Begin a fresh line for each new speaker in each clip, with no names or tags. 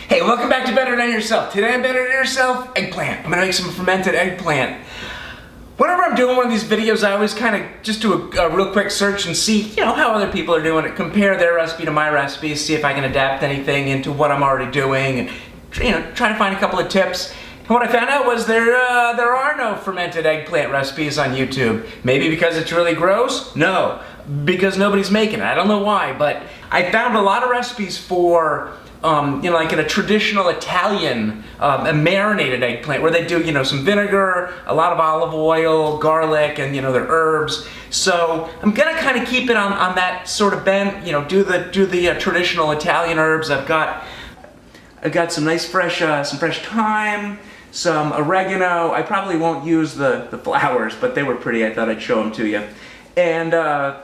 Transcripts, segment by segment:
Hey, welcome back to Better Than Yourself. Today on Better Than Yourself, eggplant. I'm gonna make some fermented eggplant. Whenever I'm doing one of these videos, I always kind of just do a real quick search and see, how other people are doing it, compare their recipe to my recipe, see if I can adapt anything into what I'm already doing, and try to find a couple of tips. And what I found out was there are no fermented eggplant recipes on YouTube. Maybe because it's really gross? No, because nobody's making it. I don't know why, but I found a lot of recipes for like in a traditional Italian a marinated eggplant where they do, some vinegar, a lot of olive oil, garlic, and their herbs. So I'm gonna kind of keep it on that sort of bent, do the traditional Italian herbs. I've got some nice fresh thyme, some oregano. I probably won't use the flowers, but they were pretty. I thought I'd show them to you. And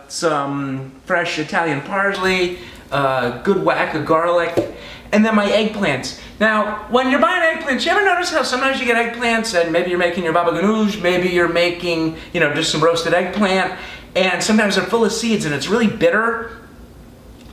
some fresh Italian parsley, good whack of garlic, and then my eggplants. Now, when you're buying eggplants, you ever notice how sometimes you get eggplants and maybe you're making your baba ganoush, maybe you're making, just some roasted eggplant, and sometimes they're full of seeds and it's really bitter?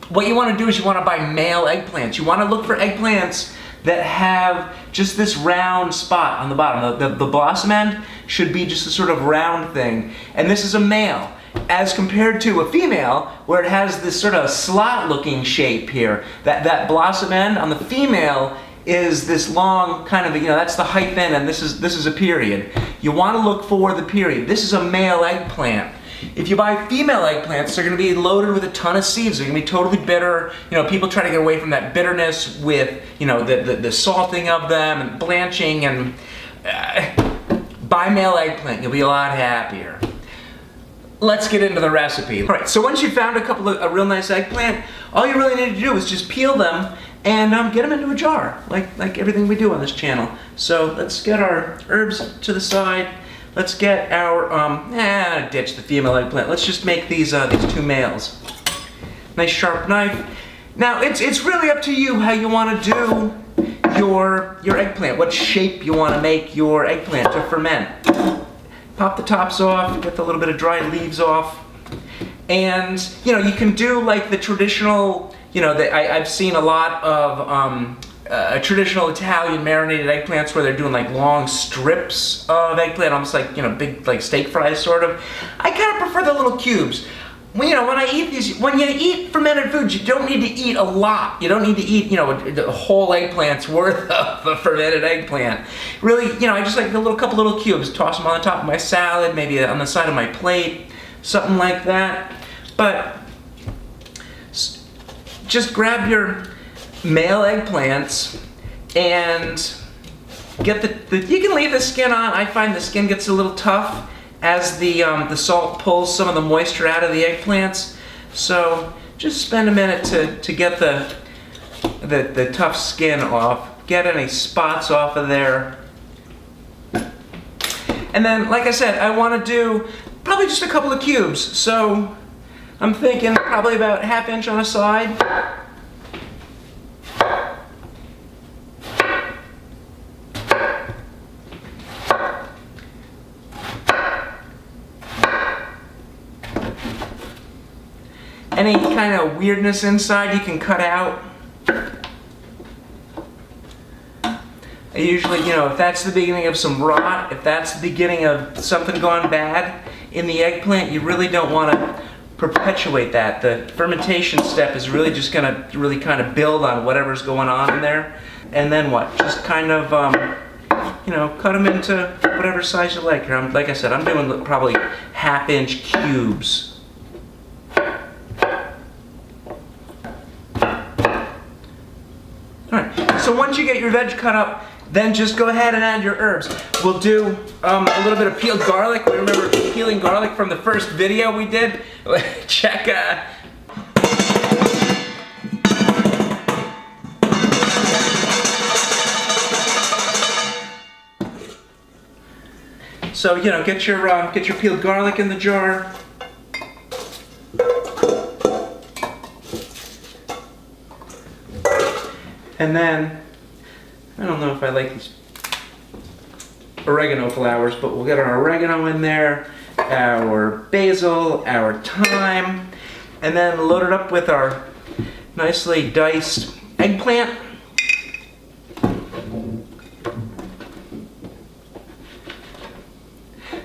What you want to do is you want to buy male eggplants. You want to look for eggplants that have just this round spot on the bottom. The blossom end should be just a sort of round thing, and this is a male. As compared to a female, where it has this sort of slot-looking shape here. That blossom end on the female is this long kind of, that's the height end, and this is a period. You want to look for the period. This is a male eggplant. If you buy female eggplants, they're going to be loaded with a ton of seeds. They're going to be totally bitter. People try to get away from that bitterness with, the salting of them and blanching. And buy male eggplant. You'll be a lot happier. Let's get into the recipe. All right, so once you've found a real nice eggplant, all you really need to do is just peel them and get them into a jar, like everything we do on this channel. So let's get our herbs to the side. Let's get our, ditch the female eggplant. Let's just make these two males. Nice sharp knife. Now, it's really up to you how you want to do your eggplant, what shape you want to make your eggplant to ferment. Pop the tops off, get the little bit of dried leaves off, and you can do like the traditional. I've seen a lot of traditional Italian marinated eggplants where they're doing like long strips of eggplant, almost like big like steak fries sort of. I kind of prefer the little cubes. When I eat these, when you eat fermented foods, you don't need to eat a lot. You don't need to eat, a whole eggplant's worth of a fermented eggplant. Really, I just like a couple little cubes. Toss them on the top of my salad, maybe on the side of my plate, something like that. But just grab your male eggplants and get you can leave the skin on. I find the skin gets a little tough as the salt pulls some of the moisture out of the eggplants. So just spend a minute to get the tough skin off, get any spots off of there. And then, like I said, I want to do probably just a couple of cubes. So I'm thinking probably about 1/2 inch on a side. Any kind of weirdness inside you can cut out. I usually, if that's the beginning of some rot, if that's the beginning of something gone bad in the eggplant, you really don't want to perpetuate that. The fermentation step is really just going to really kind of build on whatever's going on in there. And then what? Just kind of, cut them into whatever size you like. Like I said, I'm doing probably 1/2 inch cubes. So once you get your veg cut up, then just go ahead and add your herbs. We'll do a little bit of peeled garlic. We remember peeling garlic from the first video we did. Check. So get your peeled garlic in the jar. And then, I don't know if I like these oregano flowers, but we'll get our oregano in there, our basil, our thyme, and then load it up with our nicely diced eggplant.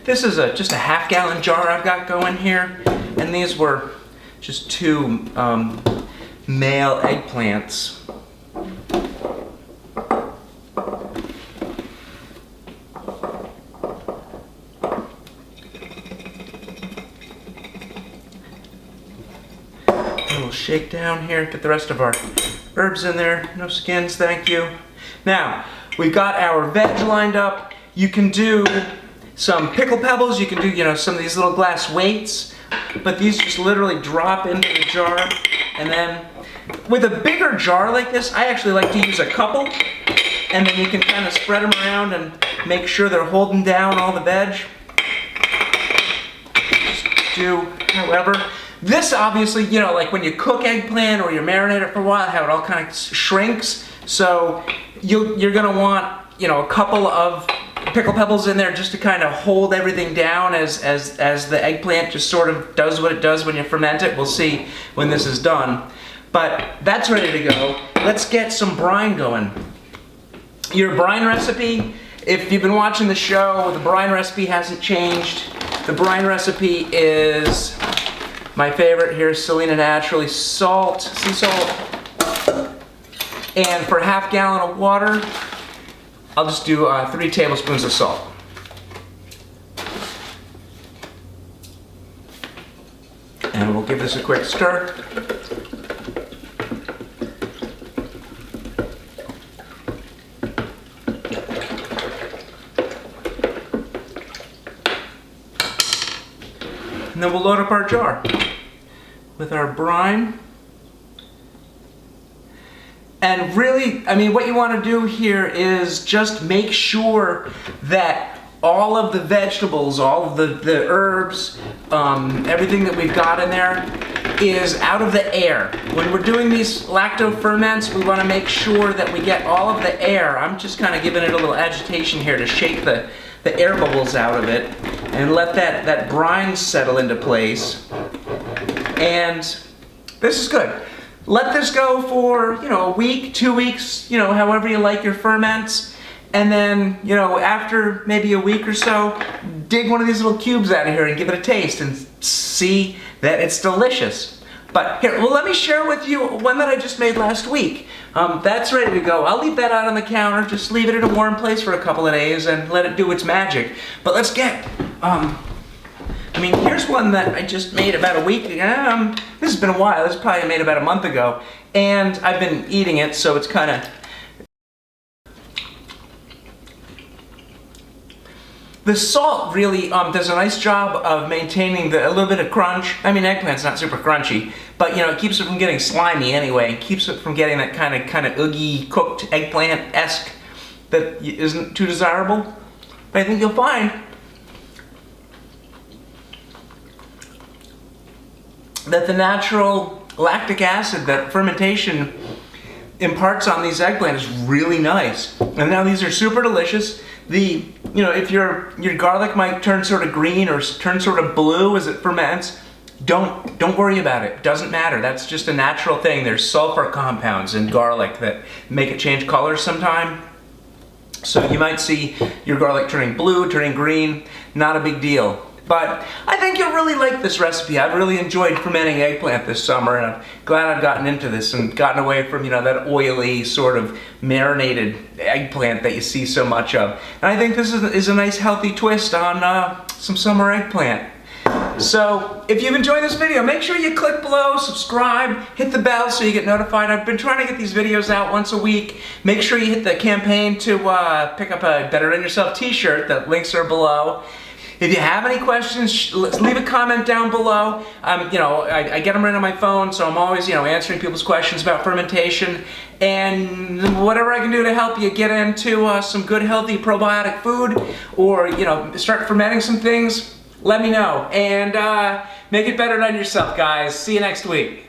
this is just a half-gallon jar I've got going here, and these were just 2 male eggplants. A little shake down here, get the rest of our herbs in there. No skins, thank you. Now, we've got our veg lined up. You can do some pickle pebbles, you can do, you know, some of these little glass weights, but these just literally drop into the jar. And then with a bigger jar like this, I actually like to use a couple, and then you can kind of spread them around and make sure they're holding down all the veg. Just do however. This obviously, you know, like when you cook eggplant or you marinate it for a while, how it all kind of shrinks. So you're gonna want, you know, a couple of pickle pebbles in there just to kind of hold everything down as the eggplant just sort of does what it does when you ferment it. We'll see when this is done. But that's ready to go. Let's get some brine going. Your brine recipe, if you've been watching the show, the brine recipe hasn't changed. The brine recipe is my favorite here, Selena Naturally salt, sea salt. And for a half gallon of water, I'll just do 3 tablespoons of salt. And we'll give this a quick stir. And then we'll load up our jar with our brine. And really, I mean, what you want to do here is just make sure that all of the vegetables, all of the herbs, everything that we've got in there is out of the air. When we're doing these lacto ferments, we want to make sure that we get all of the air. I'm just kind of giving it a little agitation here to shake the air bubbles out of it and let that brine settle into place. And this is good. Let this go for, you know, a week, 2 weeks, you know, however you like your ferments. And then, you know, after maybe a week or so, dig one of these little cubes out of here and give it a taste and see that it's delicious. But here, well, let me share with you one that I just made last week. That's ready to go. I'll leave that out on the counter. Just leave it in a warm place for a couple of days and let it do its magic. But let's get, I mean, here's one that I just made about a week ago. This has been a while. This probably made about a month ago. And I've been eating it, so it's kind of... The salt really does a nice job of maintaining a little bit of crunch. I mean, eggplant's not super crunchy, but you know, it keeps it from getting slimy anyway. It keeps it from getting that kind of oogie cooked eggplant-esque that isn't too desirable. But I think you'll find that the natural lactic acid that fermentation imparts on these eggplant is really nice. And now these are super delicious. You know, if your garlic might turn sort of green or turn sort of blue as it ferments, don't worry about it. It doesn't matter. That's just a natural thing. There's sulfur compounds in garlic that make it change colors sometime. So you might see your garlic turning blue, turning green, not a big deal. But I think you'll really like this recipe. I've really enjoyed fermenting eggplant this summer, and I'm glad I've gotten into this and gotten away from, you know, that oily sort of marinated eggplant that you see so much of. And I think this is a nice healthy twist on some summer eggplant. So if you've enjoyed this video, make sure you click below, subscribe, hit the bell so you get notified. I've been trying to get these videos out once a week. Make sure you hit the campaign to pick up a Better Than Yourself t-shirt. The links are below. If you have any questions, leave a comment down below. You know, I get them right on my phone, so I'm always, you know, answering people's questions about fermentation. And whatever I can do to help you get into some good, healthy probiotic food, or, you know, start fermenting some things, let me know. And make it better than yourself, guys. See you next week.